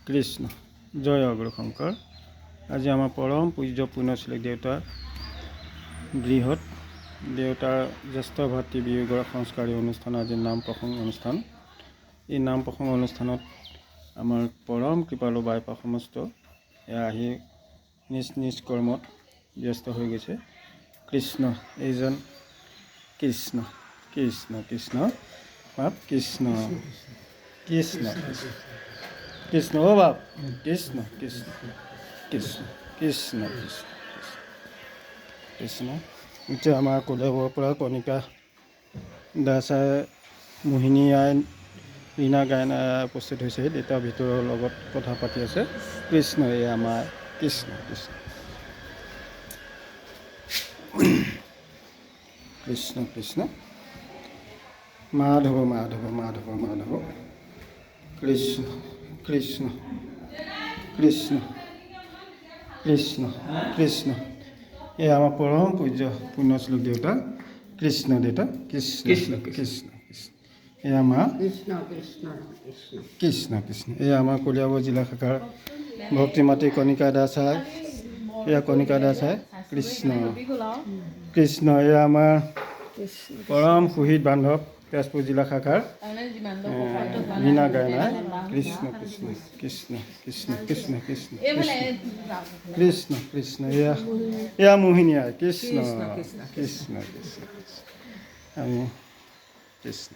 কৃষ্ণ জয় অগ্ৰশংকৰ। আজি আমাৰ পৰম পূজ্য পুণ্যশ্ৰী দেউতাৰ গৃহত দেউতাৰ জ্যেষ্ঠ ভাতৃ বিয়োগৰ সংস্কাৰী অনুষ্ঠান, আজি নাম প্ৰসংগ অনুষ্ঠান। এই নাম প্ৰসংগ অনুষ্ঠানত আমাৰ পৰম কৃপালু বাইপা সমস্ত আহি নিজ নিজ কৰ্মত ব্যস্ত হৈ গৈছে। কৃষ্ণ এইজন কৃষ্ণ কৃষ্ণ কৃষ্ণ বাপ কৃষ্ণ কৃষ্ণ কৃষ্ণ অ' বাপ কৃষ্ণ কৃষ্ণ কৃষ্ণ কৃষ্ণ কৃষ্ণ কৃষ্ণ। এতিয়া আমাৰ কলেবৰ পৰা কণিকা দাসাই, মোহিনী আই, ৰীণা গায়ন উপস্থিত হৈছে। দেউতাৰ ভিতৰৰ লগত কথা পাতি আছে। কৃষ্ণ এই আমাৰ কৃষ্ণ কৃষ্ণ কৃষ্ণ কৃষ্ণ মাধৱ মাধৱ মাধৱ মাধৱ কৃষ্ণ কৃষ্ণ কৃষ্ণ কৃষ্ণ কৃষ্ণ। এই আমাৰ পৰম পূজ্য পুণ্যশ্লোক দেউতা কৃষ্ণ, দেউতা কৃষ্ণ কৃষ্ণ কৃষ্ণ কৃষ্ণ। এই আমাৰ কৃষ্ণ কৃষ্ণ কৃষ্ণ কৃষ্ণ। এই আমাৰ কলিয়াবৰ জিলা শাখাৰ ভক্তিমাতী কণিকা দাসাই, এয়া কণিকা দাসাই কৃষ্ণ কৃষ্ণ। এয়া আমাৰ পৰম সুহিত বান্ধৱ তেজপুৰ জিলা শাখাৰ ৰীণা গায়নাই কৃষ্ণ কৃষ্ণ কৃষ্ণ কৃষ্ণ কৃষ্ণ কৃষ্ণ কৃষ্ণ কৃষ্ণ। এয়া মোহিনী আই কৃষ্ণ কৃষ্ণ কৃষ্ণ আমি কৃষ্ণ